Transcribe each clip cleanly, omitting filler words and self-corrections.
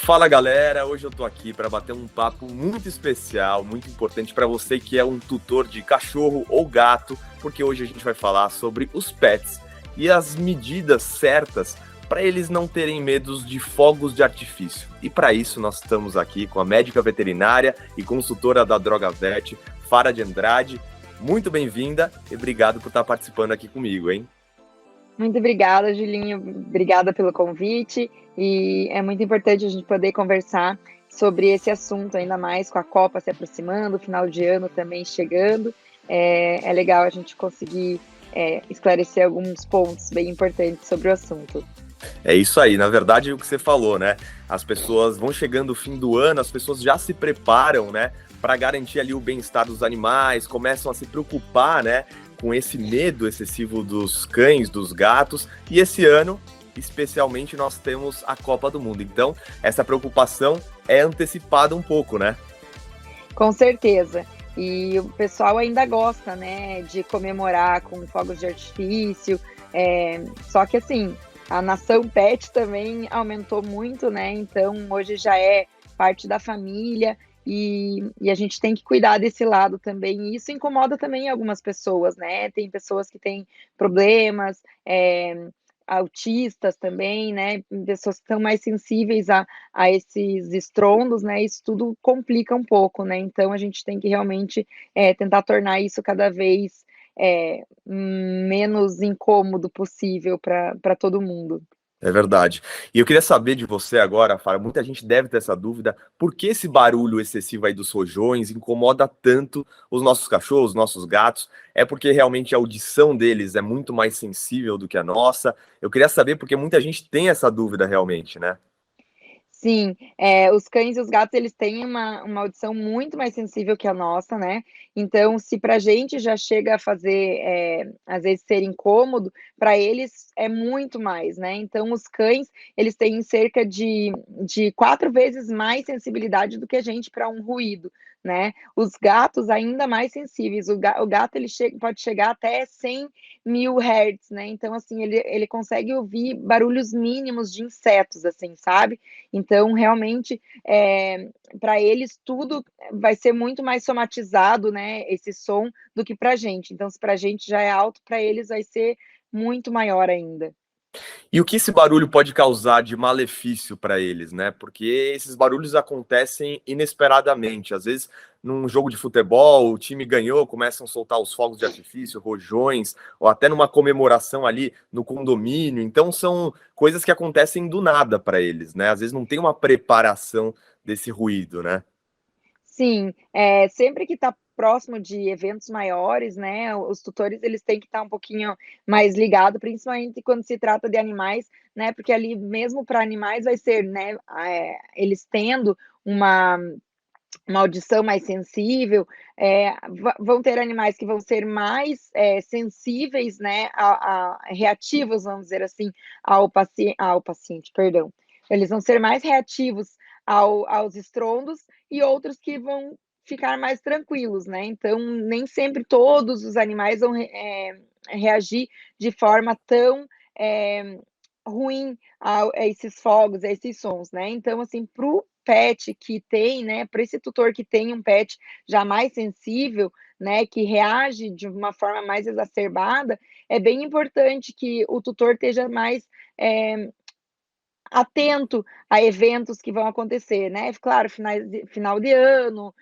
Fala galera, hoje eu tô aqui para bater um papo muito especial, muito importante para você que é um tutor de cachorro ou gato, porque hoje a gente vai falar sobre os pets e as medidas certas para eles não terem medos de fogos de artifício. E para isso nós estamos aqui com a médica veterinária e consultora da Drogavet, Fara de Andrade. Muito bem-vinda e obrigado por estar participando aqui comigo, hein? Muito obrigada, Julinho. Obrigada pelo convite. E é muito importante a gente poder conversar sobre esse assunto, ainda mais com a Copa se aproximando, o final de ano também chegando. É legal a gente conseguir esclarecer alguns pontos bem importantes sobre o assunto. É isso aí, na verdade, o que você falou, né? As pessoas vão chegando o fim do ano, as pessoas já se preparam, né, para garantir ali o bem-estar dos animais, começam a se preocupar, né, com esse medo excessivo dos cães, dos gatos, e esse ano, especialmente, nós temos a Copa do Mundo. Então, essa preocupação é antecipada um pouco, né? Com certeza. E o pessoal ainda gosta, né, de comemorar com fogos de artifício. Só que assim, a nação pet também aumentou muito, né? Então hoje já é parte da família e a gente tem que cuidar desse lado também. E isso incomoda também algumas pessoas, né? Tem pessoas que têm problemas, autistas também, né? Pessoas que estão mais sensíveis a esses estrondos, né? Isso tudo complica um pouco, né? Então a gente tem que realmente tentar tornar isso cada vez menos incômodo possível para todo mundo. É verdade. E eu queria saber de você agora, Fara, muita gente deve ter essa dúvida, por que esse barulho excessivo aí dos rojões incomoda tanto os nossos cachorros, os nossos gatos? É porque realmente a audição deles é muito mais sensível do que a nossa? Eu queria saber porque muita gente tem essa dúvida realmente, né? Sim, os cães e os gatos, eles têm uma audição muito mais sensível que a nossa, né, então se pra gente já chega a fazer, às vezes ser incômodo, para eles é muito mais, né, então os cães, eles têm cerca de 4 vezes mais sensibilidade do que a gente para um ruído, né. Os gatos ainda mais sensíveis, o gato ele pode chegar até 100.000 hertz, né, então assim, ele consegue ouvir barulhos mínimos de insetos, assim, sabe. Então, realmente, para eles tudo vai ser muito mais somatizado, né, esse som, do que para a gente. Então, se para a gente já é alto, para eles vai ser muito maior ainda. E o que esse barulho pode causar de malefício para eles, né? Porque esses barulhos acontecem inesperadamente. Às vezes, num jogo de futebol, o time ganhou, começam a soltar os fogos de artifício, rojões, ou até numa comemoração ali no condomínio. Então, são coisas que acontecem do nada para eles, né? Às vezes não tem uma preparação desse ruído, né? Sim, sempre que está próximo de eventos maiores, né, os tutores eles têm que estar um pouquinho mais ligado, principalmente quando se trata de animais, né, porque ali mesmo para animais vai ser, né, eles tendo uma audição mais sensível, vão ter animais que vão ser mais sensíveis, né, reativos, vamos dizer assim, ao paciente, perdão. Eles vão ser mais reativos aos estrondos e outros que vão ficar mais tranquilos, né. Então, nem sempre todos os animais vão reagir de forma tão ruim a esses fogos, a esses sons, né. Então, assim, para o pet que tem, né, para esse tutor que tem um pet já mais sensível, né, que reage de uma forma mais exacerbada, é bem importante que o tutor esteja mais, eh, atento a eventos que vão acontecer, né. Claro, final de ano,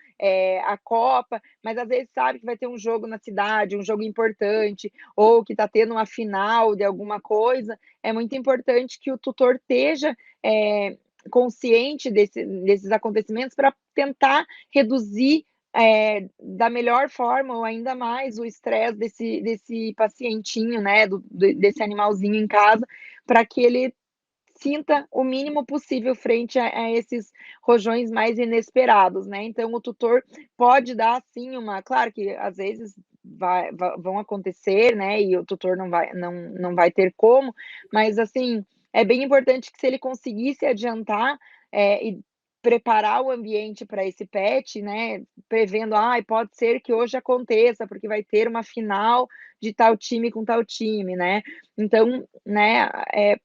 a Copa, mas às vezes sabe que vai ter um jogo na cidade, um jogo importante, ou que está tendo uma final de alguma coisa, é muito importante que o tutor esteja, consciente desses acontecimentos para tentar reduzir, da melhor forma ou ainda mais o estresse desse pacientinho, né, desse animalzinho em casa, para que ele sinta o mínimo possível frente a esses rojões mais inesperados, né. Então o tutor pode dar sim uma claro que às vezes vão acontecer, né, e o tutor não vai ter como, mas assim, é bem importante que se ele conseguir se adiantar, e preparar o ambiente para esse pet, né, prevendo: "Ai, pode ser que hoje aconteça, porque vai ter uma final de tal time com tal time", né. Então, né,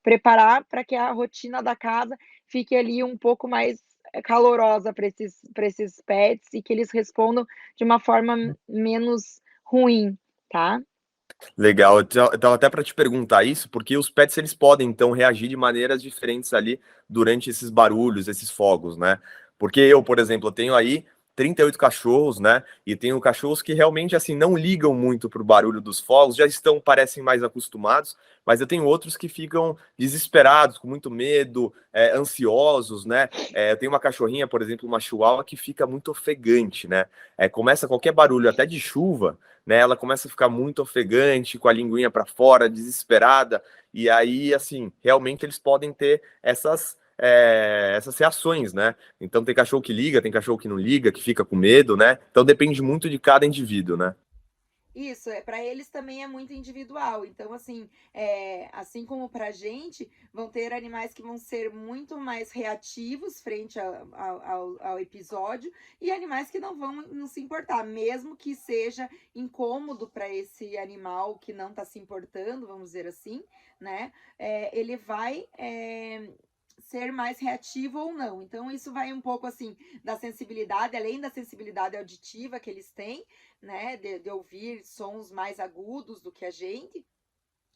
preparar para que a rotina da casa fique ali um pouco mais calorosa para esses pets e que eles respondam de uma forma menos ruim, tá? Legal, eu estava até para te perguntar isso, porque os pets eles podem então reagir de maneiras diferentes ali durante esses barulhos, esses fogos, né? Porque eu, por exemplo, eu tenho aí 38 cachorros, né? E tenho cachorros que realmente assim não ligam muito pro barulho dos fogos, já estão, parecem mais acostumados, mas eu tenho outros que ficam desesperados, com muito medo, ansiosos, né? Eu tenho uma cachorrinha, por exemplo, uma chihuahua, que fica muito ofegante, né? Começa qualquer barulho, até de chuva, né? Ela começa a ficar muito ofegante, com a linguinha para fora, desesperada, e aí, assim, realmente eles podem ter essas reações, né? Então tem cachorro que liga, tem cachorro que não liga, que fica com medo, né? Então depende muito de cada indivíduo, né? Isso, para eles também é muito individual. Então, assim, assim como para a gente, vão ter animais que vão ser muito mais reativos frente ao episódio e animais que não vão não se importar, mesmo que seja incômodo para esse animal que não está se importando, vamos dizer assim, né? Ele vai ser mais reativo ou não. Então, isso vai um pouco assim da sensibilidade, além da sensibilidade auditiva que eles têm, né, de ouvir sons mais agudos do que a gente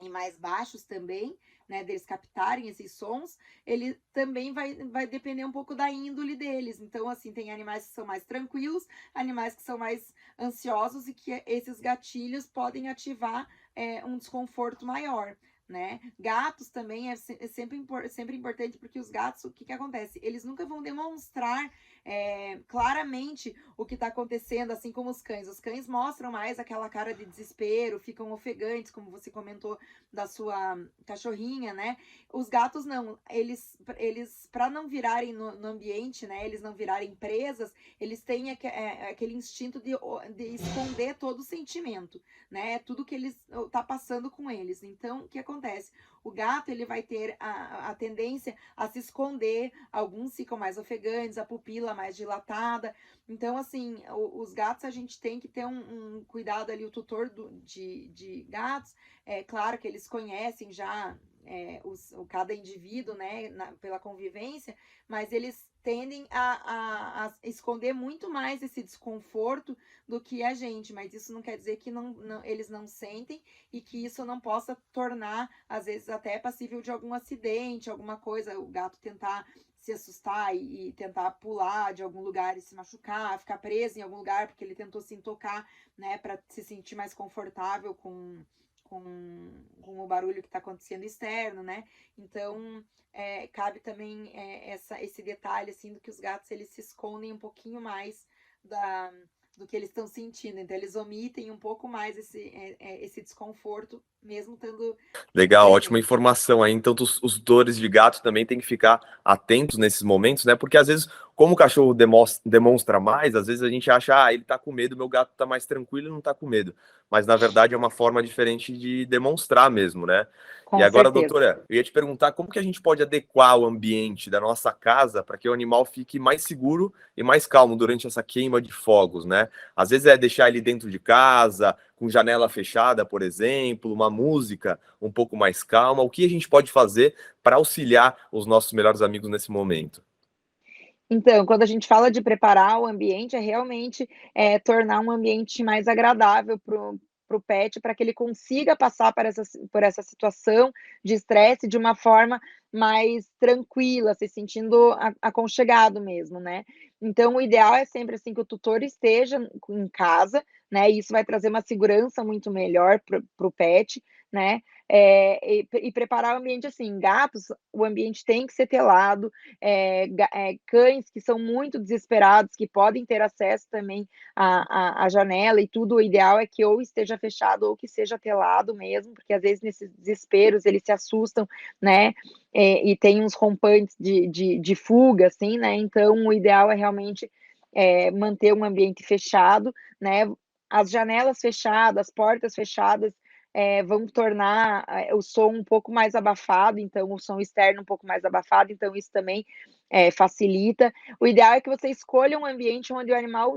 e mais baixos também, né, deles captarem esses sons, ele também vai depender um pouco da índole deles. Então, assim, tem animais que são mais tranquilos, animais que são mais ansiosos e que esses gatilhos podem ativar um desconforto maior. Né? Gatos também é sempre importante, porque os gatos, o que acontece? Eles nunca vão demonstrar claramente o que está acontecendo, assim como os cães. Os cães mostram mais aquela cara de desespero, ficam ofegantes, como você comentou da sua cachorrinha, né? Os gatos não, eles para não virarem no ambiente, né? Eles não virarem presas, eles têm aquele instinto de esconder todo o sentimento, né? Tudo que eles tá passando com eles. Então, o que acontece? O gato ele vai ter a tendência a se esconder, alguns ficam mais ofegantes, a pupila mais dilatada. Então, assim, os gatos a gente tem que ter um cuidado ali, o tutor de gatos, claro que eles conhecem já cada indivíduo, né, pela convivência, mas eles tendem a esconder muito mais esse desconforto do que a gente, mas isso não quer dizer que eles não sentem e que isso não possa tornar, às vezes, até passível de algum acidente, alguma coisa, o gato tentar se assustar e tentar pular de algum lugar e se machucar, ficar preso em algum lugar porque ele tentou se tocar, né, para se sentir mais confortável com o barulho que está acontecendo externo, né? Então, cabe também esse detalhe, assim, do que os gatos, eles se escondem um pouquinho mais do que eles estão sentindo. Então, eles omitem um pouco mais esse desconforto, mesmo estando Legal, ótima presente. informação aí. Então, os tutores de gato também têm que ficar atentos nesses momentos, né? Porque às vezes, como o cachorro demonstra mais, às vezes a gente acha, ele tá com medo, meu gato tá mais tranquilo e não tá com medo. Mas na verdade é uma forma diferente de demonstrar mesmo, né? E Com agora, certeza. doutora, eu ia te perguntar como que a gente pode adequar o ambiente da nossa casa para que o animal fique mais seguro e mais calmo durante essa queima de fogos, né? Às vezes é deixar ele dentro de casa, com janela fechada, por exemplo, uma música um pouco mais calma. O que a gente pode fazer para auxiliar os nossos melhores amigos nesse momento? Então, quando a gente fala de preparar o ambiente, é realmente, tornar um ambiente mais agradável para o pet, para que ele consiga passar por essa situação de estresse de uma forma mais tranquila, se sentindo aconchegado mesmo, né. Então o ideal é sempre, assim, que o tutor esteja em casa, né, e isso vai trazer uma segurança muito melhor para o pet, né, e preparar o ambiente, assim, gatos, o ambiente tem que ser telado, cães que são muito desesperados, que podem ter acesso também à janela e tudo, o ideal é que ou esteja fechado ou que seja telado mesmo, porque às vezes nesses desesperos eles se assustam, né, e tem uns rompantes de fuga, assim, né, então o ideal é realmente manter um ambiente fechado, né, as janelas fechadas, as portas fechadas, vão tornar o som um pouco mais abafado, então o som externo um pouco mais abafado, então isso também facilita. O ideal é que você escolha um ambiente onde o animal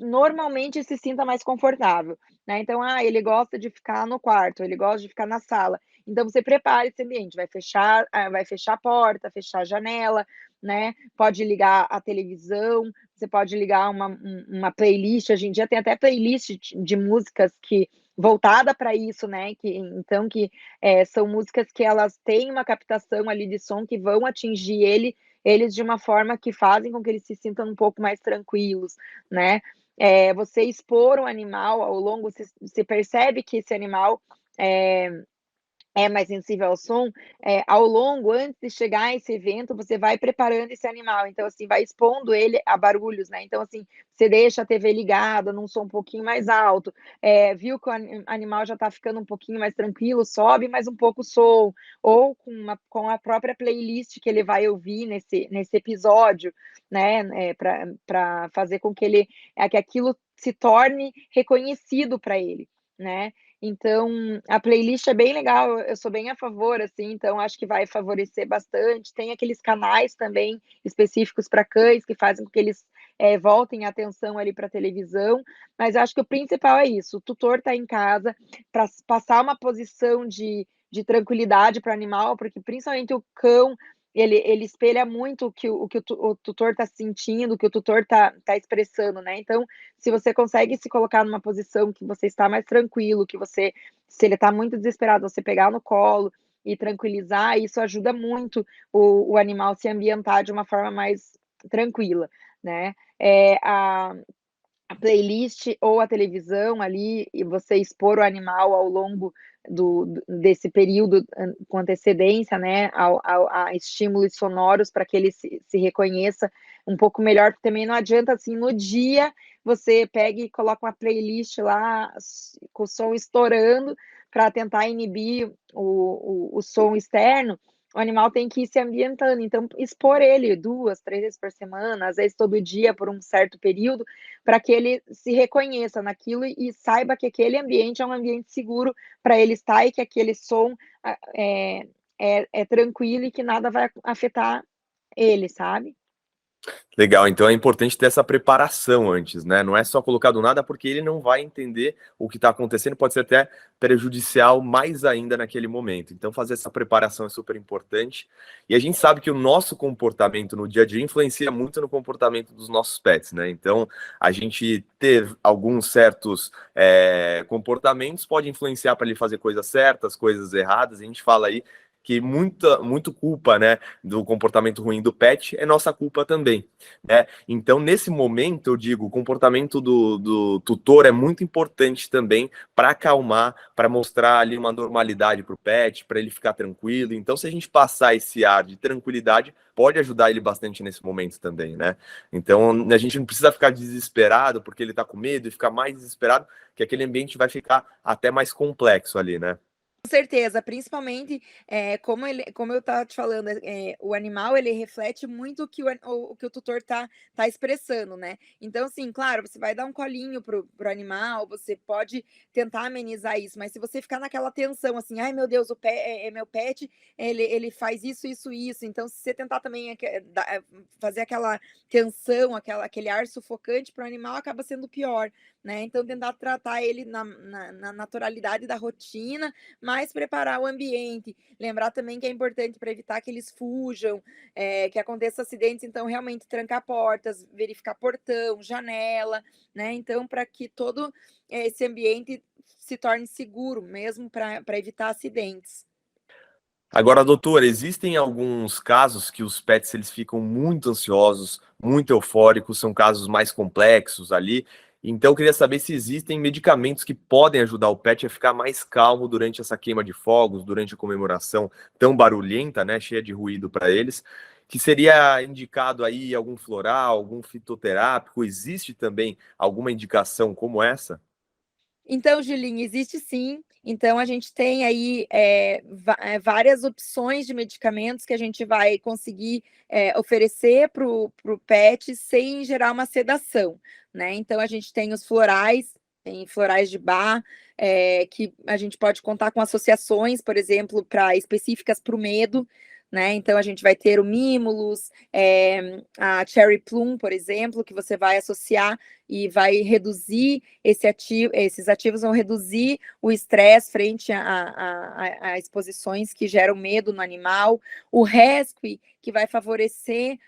normalmente se sinta mais confortável, né? Então, ele gosta de ficar no quarto, ele gosta de ficar na sala. Então você prepara esse ambiente, vai fechar a porta, fechar a janela, né, pode ligar a televisão, você pode ligar uma playlist, hoje em dia tem até playlist de músicas que voltada para isso, né, são músicas que elas têm uma captação ali de som que vão atingir eles de uma forma que fazem com que eles se sintam um pouco mais tranquilos, né. Você expor um animal ao longo, você percebe que esse animal, eh é mais sensível ao som, ao longo, antes de chegar a esse evento, você vai preparando esse animal, então, assim, vai expondo ele a barulhos, né, então, assim, você deixa a TV ligada num som um pouquinho mais alto, viu que o animal já está ficando um pouquinho mais tranquilo, sobe mais um pouco o som, ou com a própria playlist que ele vai ouvir nesse episódio, né, pra fazer com que aquilo se torne reconhecido para ele, né. Então, a playlist é bem legal, eu sou bem a favor, assim, então acho que vai favorecer bastante. Tem aqueles canais também específicos para cães que fazem com que eles, voltem a atenção ali para a televisão, mas acho que o principal é isso, o tutor tá em casa para passar uma posição de tranquilidade para o animal, porque principalmente o cão, ele espelha muito o tutor está sentindo, o que o tutor está expressando, né, então se você consegue se colocar numa posição que você está mais tranquilo, se ele está muito desesperado, você pegar no colo e tranquilizar, isso ajuda muito o animal se ambientar de uma forma mais tranquila, né. A playlist ou a televisão ali, e você expor o animal ao longo desse período com antecedência, né, a estímulos sonoros para que ele se reconheça um pouco melhor, porque também não adianta, assim, no dia você pega e coloca uma playlist lá com o som estourando para tentar inibir o som externo, o animal tem que ir se ambientando, então expor ele 2, 3 vezes por semana, às vezes todo dia por um certo período, para que ele se reconheça naquilo e saiba que aquele ambiente é um ambiente seguro para ele estar e que aquele som é tranquilo e que nada vai afetar ele, sabe? Legal, então é importante ter essa preparação antes, né? Não é só colocar do nada, porque ele não vai entender o que está acontecendo, pode ser até prejudicial mais ainda naquele momento. Então, fazer essa preparação é super importante. E a gente sabe que o nosso comportamento no dia a dia influencia muito no comportamento dos nossos pets, né? Então, a gente ter alguns certos comportamentos pode influenciar para ele fazer coisas certas, coisas erradas. A gente fala aí que muito culpa, né, do comportamento ruim do pet é nossa culpa também, né? Então, nesse momento, eu digo, o comportamento do tutor é muito importante também para acalmar, para mostrar ali uma normalidade para o pet, para ele ficar tranquilo. Então, se a gente passar esse ar de tranquilidade, pode ajudar ele bastante nesse momento também, né? Então, a gente não precisa ficar desesperado porque ele está com medo e ficar mais desesperado, que aquele ambiente vai ficar até mais complexo ali, né? Com certeza, principalmente, como eu estava te falando, o animal ele reflete muito o que o tutor tá expressando, né. Então, assim, claro, você vai dar um colinho pro animal, você pode tentar amenizar isso, mas se você ficar naquela tensão, assim: "Ai meu Deus, meu pet, ele faz isso, isso, isso", então se você tentar também fazer aquela tensão, aquele ar sufocante para o animal, acaba sendo pior, né. Então tentar tratar ele na naturalidade da rotina, mas preparar o ambiente. Lembrar também que é importante para evitar que eles fujam, que aconteça acidentes, então realmente trancar portas, verificar portão, janela, né, então para que todo esse ambiente se torne seguro mesmo para evitar acidentes. Agora, doutor, existem alguns casos que os pets eles ficam muito ansiosos, muito eufóricos, são casos mais complexos ali. Então, eu queria saber se existem medicamentos que podem ajudar o pet a ficar mais calmo durante essa queima de fogos, durante a comemoração tão barulhenta, né, cheia de ruído para eles, que seria indicado aí algum floral, algum fitoterápico. Existe também alguma indicação como essa? Então, Julinho, existe sim. Então, a gente tem aí várias opções de medicamentos que a gente vai conseguir oferecer para o pet sem gerar uma sedação, né? Então, a gente tem os florais, tem florais de Bach, que a gente pode contar com associações, por exemplo, específicas para o medo. né? Então a gente vai ter o Mimulus, a Cherry Plum, por exemplo, que você vai associar e vai reduzir esses ativos vão reduzir o estresse frente a exposições que geram medo no animal. O Rescue, que vai favorecer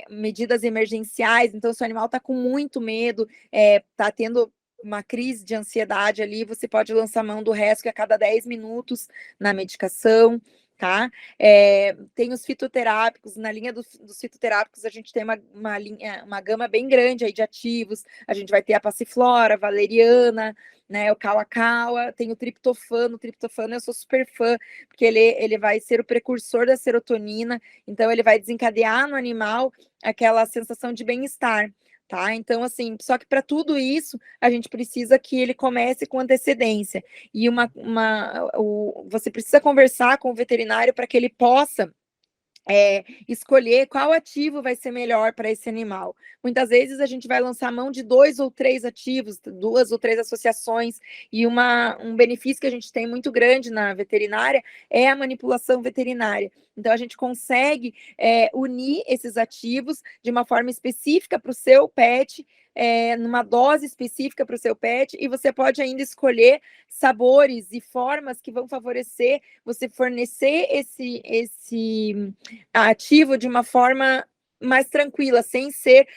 medidas emergenciais, então se o animal está com muito medo, está tendo uma crise de ansiedade ali, você pode lançar mão do Rescue a cada 10 minutos na medicação, tá? Tem os fitoterápicos, na linha dos fitoterápicos a gente tem uma gama bem grande aí de ativos, a gente vai ter a passiflora, a valeriana, né, o kawa-kawa, tem o triptofano eu sou super fã, porque ele vai ser o precursor da serotonina, então ele vai desencadear no animal aquela sensação de bem-estar, tá? Então, assim, só que para tudo isso, a gente precisa que ele comece com antecedência. E você precisa conversar com o veterinário para que ele possa escolher qual ativo vai ser melhor para esse animal. Muitas vezes a gente vai lançar mão de 2 ou 3 ativos, 2 ou 3 associações, e um benefício que a gente tem muito grande na veterinária é a manipulação veterinária. Então, a gente consegue unir esses ativos de uma forma específica para o seu pet, numa dose específica para o seu pet, e você pode ainda escolher sabores e formas que vão favorecer você fornecer esse ativo de uma forma mais tranquila, sem ser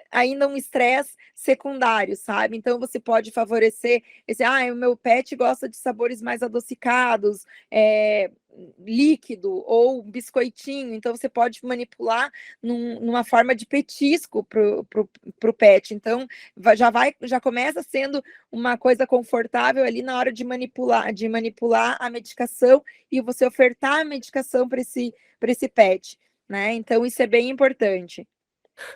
ainda um estresse secundário, sabe? Então você pode favorecer o meu pet gosta de sabores mais adocicados, líquido ou biscoitinho, então você pode manipular numa forma de petisco pro pet. Então já começa sendo uma coisa confortável ali na hora de manipular a medicação e você ofertar a medicação para esse pet, né? Então isso é bem importante.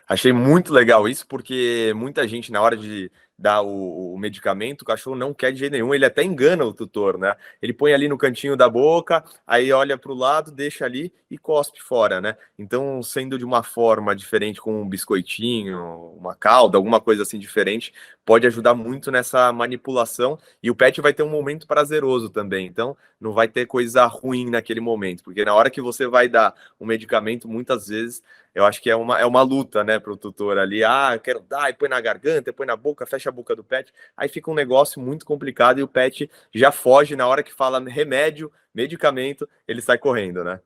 Achei muito legal isso, porque muita gente, na hora de dar o medicamento, o cachorro não quer de jeito nenhum, ele até engana o tutor, né? Ele põe ali no cantinho da boca, aí olha para o lado, deixa ali e cospe fora, né? Então, sendo de uma forma diferente, com um biscoitinho, uma calda, alguma coisa assim diferente, pode ajudar muito nessa manipulação e o pet vai ter um momento prazeroso também. Então, não vai ter coisa ruim naquele momento, porque na hora que você vai dar um medicamento, muitas vezes eu acho que é uma luta, né, para o tutor ali. Ah, eu quero dar, e põe na garganta, e põe na boca, fecha a boca do pet. Aí fica um negócio muito complicado e o pet já foge na hora que fala remédio, medicamento, ele sai correndo, né?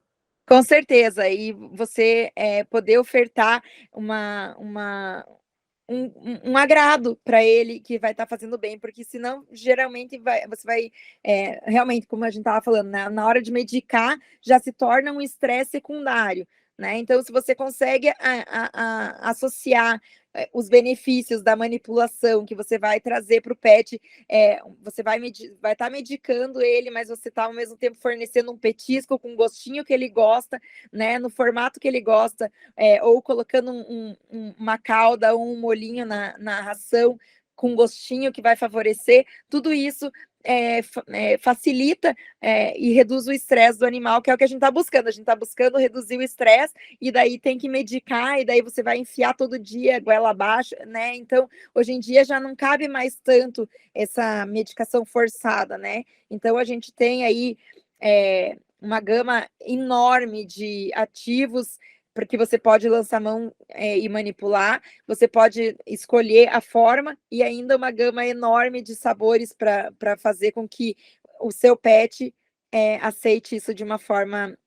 Com certeza, e você poder ofertar um agrado para ele que vai estar fazendo bem, porque senão geralmente você vai realmente, como a gente estava falando, na hora de medicar já se torna um estresse secundário, né? Então, se você consegue associar os benefícios da manipulação que você vai trazer para o pet, você vai estar medicando ele, mas você está ao mesmo tempo fornecendo um petisco com o gostinho que ele gosta, né? No formato que ele gosta, ou colocando uma calda ou um molinho na ração com gostinho que vai favorecer, tudo isso facilita e reduz o estresse do animal, que é o que a gente está buscando. A gente está buscando reduzir o estresse, e daí tem que medicar, e daí você vai enfiar todo dia, goela abaixo, né? Então, hoje em dia já não cabe mais tanto essa medicação forçada, né? Então, a gente tem aí uma gama enorme de ativos porque você pode lançar mão e manipular, você pode escolher a forma e ainda uma gama enorme de sabores para fazer com que o seu pet aceite isso de uma forma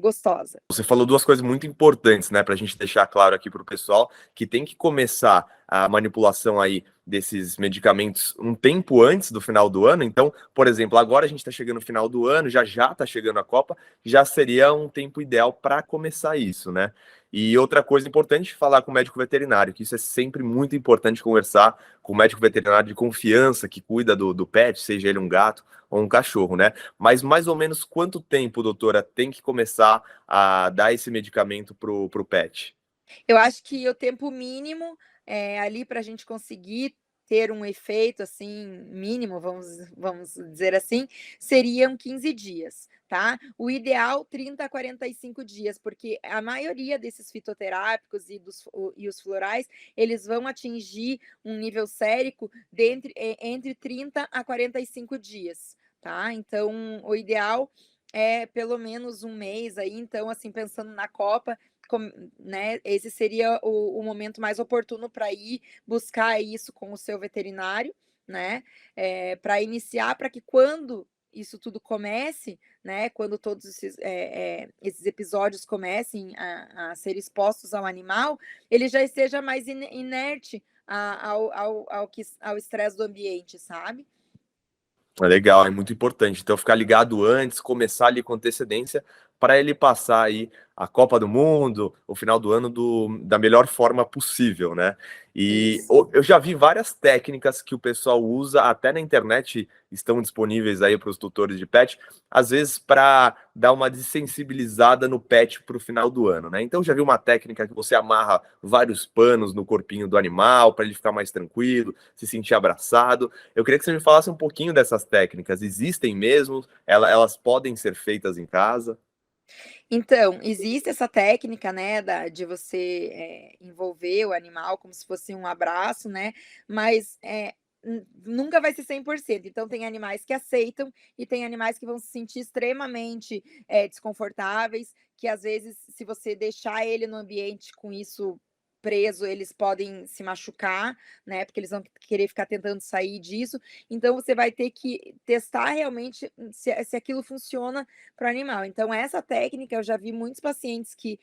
gostosa. Você falou duas coisas muito importantes, né, para a gente deixar claro aqui para o pessoal que tem que começar a manipulação aí desses medicamentos um tempo antes do final do ano. Então, por exemplo, agora a gente está chegando no final do ano, já está chegando a Copa, já seria um tempo ideal para começar isso, né? E outra coisa importante, falar com o médico veterinário, que isso é sempre muito importante conversar com o médico veterinário de confiança que cuida do pet, seja ele um gato ou um cachorro, né? Mas mais ou menos quanto tempo, doutora, tem que começar a dar esse medicamento pro pet? Eu acho que o tempo mínimo ali para a gente conseguir ter um efeito assim mínimo, vamos dizer assim, seriam 15 dias, tá? O ideal 30 a 45 dias, porque a maioria desses fitoterápicos e os florais, eles vão atingir um nível sérico entre 30 a 45 dias, tá? Então, o ideal pelo menos um mês aí, então, assim, pensando na Copa, né, esse seria o momento mais oportuno para ir buscar isso com o seu veterinário, né, para iniciar, para que quando isso tudo comece, né, quando todos esses episódios comecem a ser expostos ao animal, ele já esteja mais inerte ao estresse do ambiente, sabe? É legal, é muito importante. Então, ficar ligado antes, começar ali com antecedência, para ele passar aí a Copa do Mundo, o final do ano, da melhor forma possível, né? E Isso. eu já vi várias técnicas que o pessoal usa, até na internet estão disponíveis aí para os tutores de pet, às vezes para dar uma desensibilizada no pet para o final do ano, né? Então, já vi uma técnica que você amarra vários panos no corpinho do animal para ele ficar mais tranquilo, se sentir abraçado. Eu queria que você me falasse um pouquinho dessas técnicas. Existem mesmo? Elas podem ser feitas em casa? Então, existe essa técnica, né, de você envolver o animal como se fosse um abraço, né, mas nunca vai ser 100%. Então, tem animais que aceitam e tem animais que vão se sentir extremamente desconfortáveis, que às vezes, se você deixar ele no ambiente com isso preso, eles podem se machucar, né, porque eles vão querer ficar tentando sair disso. Então, você vai ter que testar realmente se aquilo funciona para o animal. Então, essa técnica eu já vi muitos pacientes que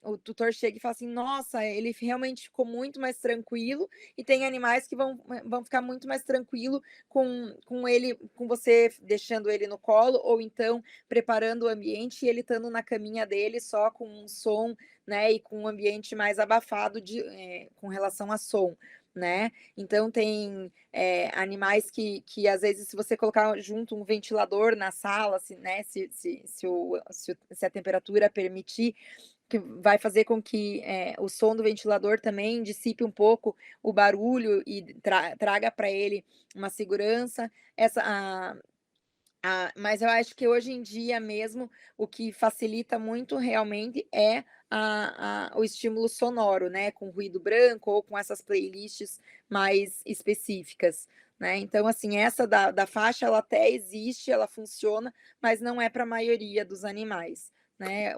o tutor chega e fala assim: nossa, ele realmente ficou muito mais tranquilo, e tem animais que vão ficar muito mais tranquilo com ele, com você deixando ele no colo, ou então preparando o ambiente e ele estando na caminha dele só com um som, né, e com um ambiente mais abafado com relação a som. Né? Então tem animais que às vezes, se você colocar junto um ventilador na sala, né, se a temperatura permitir, que vai fazer com que o som do ventilador também dissipe um pouco o barulho e traga para ele uma segurança. Mas eu acho que hoje em dia mesmo o que facilita muito realmente é o estímulo sonoro, né, com ruído branco ou com essas playlists mais específicas, né. Então, assim, essa da faixa ela até existe, ela funciona, mas não é para a maioria dos animais, né.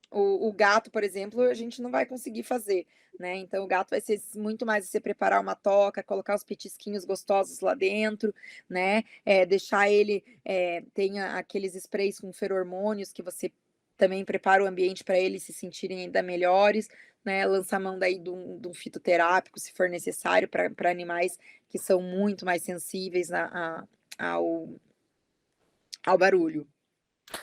O gato, por exemplo, a gente não vai conseguir fazer, né, então o gato vai ser muito mais você preparar uma toca, colocar os petisquinhos gostosos lá dentro, né, deixar ele, tem aqueles sprays com feromônios que você também prepara o ambiente para eles se sentirem ainda melhores, né, lançar mão daí de um fitoterápico, se for necessário, para animais que são muito mais sensíveis ao barulho.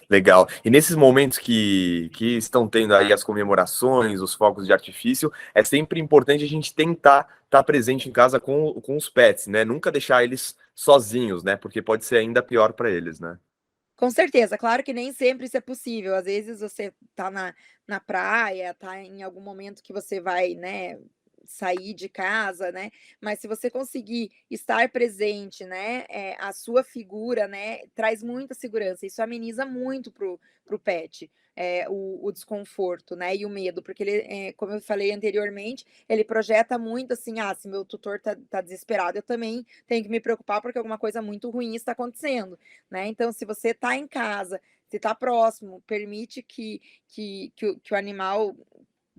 Legal. E nesses momentos que estão tendo aí as comemorações, os fogos de artifício, é sempre importante a gente tentar estar presente em casa com os pets, né? Nunca deixar eles sozinhos, né? Porque pode ser ainda pior para eles, né? Com certeza, claro que nem sempre isso é possível. Às vezes você tá na praia, tá em algum momento que você vai, né, sair de casa, né, mas se você conseguir estar presente, né, a sua figura, né, traz muita segurança, isso ameniza muito pro pet, o desconforto, né, e o medo, porque ele, como eu falei anteriormente, ele projeta muito assim: "Ah, se meu tutor tá desesperado, eu também tenho que me preocupar, porque alguma coisa muito ruim está acontecendo", né. Então, se você está em casa, se está próximo, permite que o animal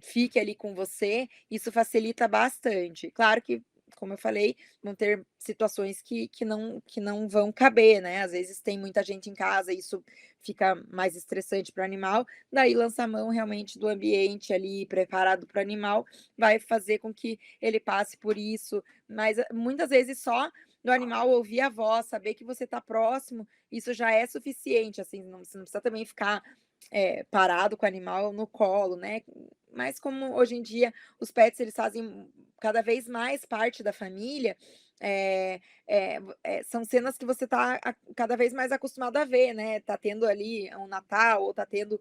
fique ali com você, isso facilita bastante. Claro que, como eu falei, vão ter situações que não vão caber, né, às vezes tem muita gente em casa, isso fica mais estressante para o animal, daí lançar a mão realmente do ambiente ali preparado para o animal, vai fazer com que ele passe por isso, mas muitas vezes só do animal ouvir a voz, saber que você está próximo, isso já é suficiente, assim, você não precisa também ficar parado com o animal no colo, né. Mas como hoje em dia os pets eles fazem cada vez mais parte da família, são cenas que você está cada vez mais acostumado a ver, né. Tá tendo ali um Natal ou tá tendo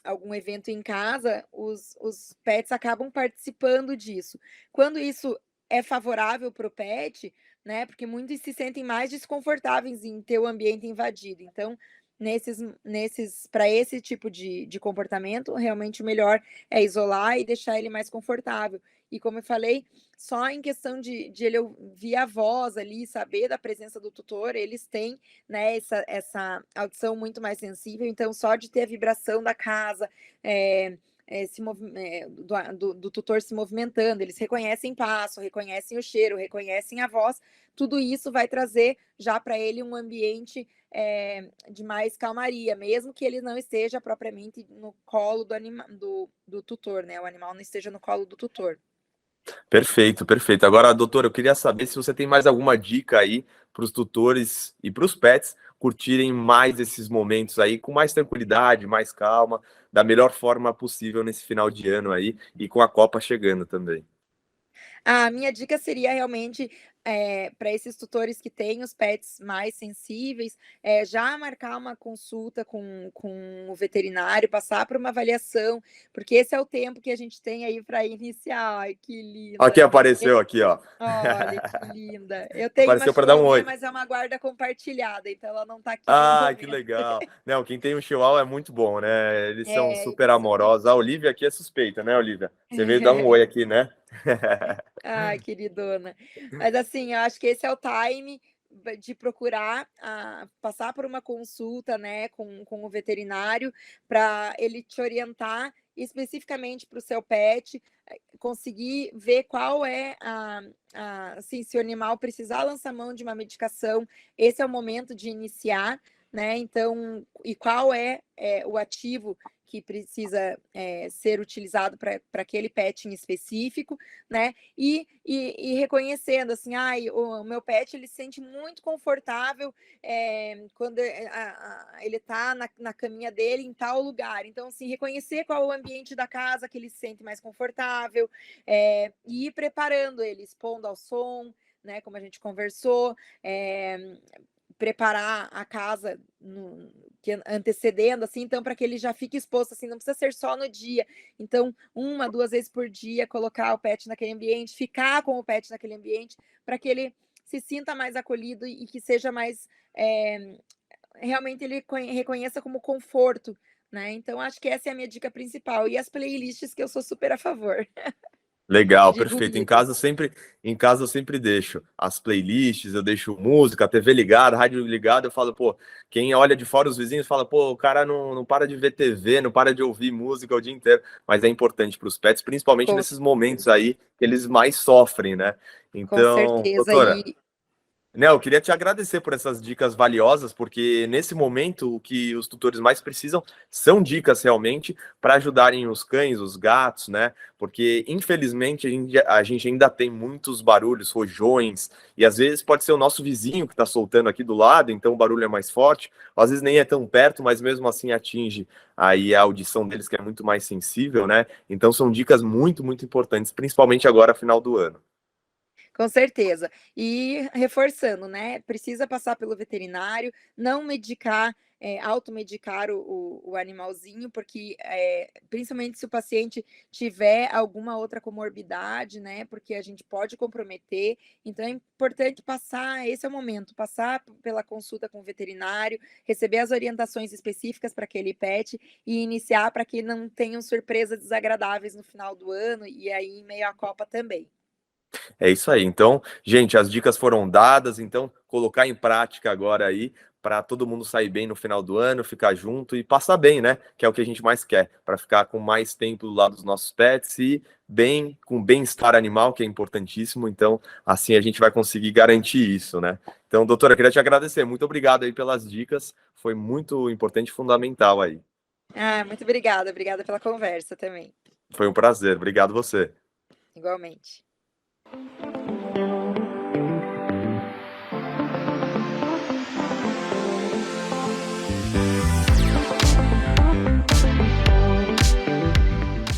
algum evento em casa, os pets acabam participando disso. Quando isso é favorável para o pet, né, porque muitos se sentem mais desconfortáveis em ter o ambiente invadido, então para esse tipo de comportamento, realmente o melhor é isolar e deixar ele mais confortável. E como eu falei, só em questão de ele ouvir a voz ali, saber da presença do tutor, eles têm, né, essa audição muito mais sensível, então só de ter a vibração da casa, do tutor se movimentando, eles reconhecem passo, reconhecem o cheiro, reconhecem a voz, tudo isso vai trazer já para ele um ambiente de mais calmaria, mesmo que ele não esteja propriamente no colo do tutor, né? O animal não esteja no colo do tutor. Perfeito, perfeito. Agora, doutora, eu queria saber se você tem mais alguma dica aí para os tutores e para os pets curtirem mais esses momentos aí com mais tranquilidade, mais calma, da melhor forma possível nesse final de ano aí e com a Copa chegando também. A minha dica seria realmente, para esses tutores que têm os pets mais sensíveis, já marcar uma consulta com o veterinário, passar por uma avaliação, porque esse é o tempo que a gente tem aí para iniciar. Ai, que Aqui linda! apareceu aqui, ó. Olha, que linda. Eu tenho uma Apareceu para dar um chihuahuinha, oi. mas é uma guarda compartilhada, então ela não tá aqui no Ah, que momento. legal. Não, quem tem um chihuahua é muito bom, né? Eles são super Isso amorosos. A Olivia aqui é suspeita, né, Olivia? Você veio dar um oi aqui, né? Ai, queridona. Mas assim, eu acho que esse é o time de procurar passar por uma consulta, né, com o veterinário, para ele te orientar especificamente para o seu pet, conseguir ver qual é assim, se o animal precisar lançar mão de uma medicação, esse é o momento de iniciar, né? Então, e qual é o ativo que precisa ser utilizado para aquele pet em específico, né? E reconhecendo assim, o meu pet ele se sente muito confortável quando ele está na caminha dele em tal lugar. Então, assim, reconhecer qual é o ambiente da casa que ele se sente mais confortável, e ir preparando ele, expondo ao som, né? Como a gente conversou, preparar a casa antecedendo, assim, então, para que ele já fique exposto, assim, não precisa ser só no dia. Então, 1, 2 vezes por dia, colocar o pet naquele ambiente, ficar com o pet naquele ambiente, para que ele se sinta mais acolhido e que seja mais. Realmente ele reconheça como conforto, né? Então, acho que essa é a minha dica principal. E as playlists que eu sou super a favor Legal, de perfeito. ruído. Em casa eu sempre deixo as playlists, eu deixo música, a TV ligada, rádio ligada, eu falo, pô, quem olha de fora os vizinhos fala, pô, o cara não para de ver TV, não para de ouvir música o dia inteiro, mas é importante para os pets, principalmente Com, nesses momentos aí que eles mais sofrem, né? com Então, certeza. doutora, né, eu queria te agradecer por essas dicas valiosas, porque nesse momento o que os tutores mais precisam são dicas realmente para ajudarem os cães, os gatos, né? Porque infelizmente a gente ainda tem muitos barulhos, rojões, e às vezes pode ser o nosso vizinho que está soltando aqui do lado, então o barulho é mais forte, às vezes nem é tão perto, mas mesmo assim atinge aí a audição deles que é muito mais sensível, né? Então são dicas muito, muito importantes, principalmente agora, final do ano. Com certeza. E reforçando, né, precisa passar pelo veterinário, não medicar, automedicar o animalzinho, porque, principalmente se o paciente tiver alguma outra comorbidade, né, porque a gente pode comprometer, então é importante passar, esse é o momento, passar pela consulta com o veterinário, receber as orientações específicas para aquele pet e iniciar para que não tenham surpresas desagradáveis no final do ano e aí em meio à Copa também. É isso aí. Então, gente, as dicas foram dadas, então colocar em prática agora aí para todo mundo sair bem no final do ano, ficar junto e passar bem, né? Que é o que a gente mais quer, para ficar com mais tempo do lado dos nossos pets e bem com bem-estar animal, que é importantíssimo. Então, assim a gente vai conseguir garantir isso, né? Então, doutora, eu queria te agradecer. Muito obrigado aí pelas dicas. Foi muito importante e fundamental aí. Muito obrigada pela conversa também, Foi um prazer. Obrigado você. igualmente.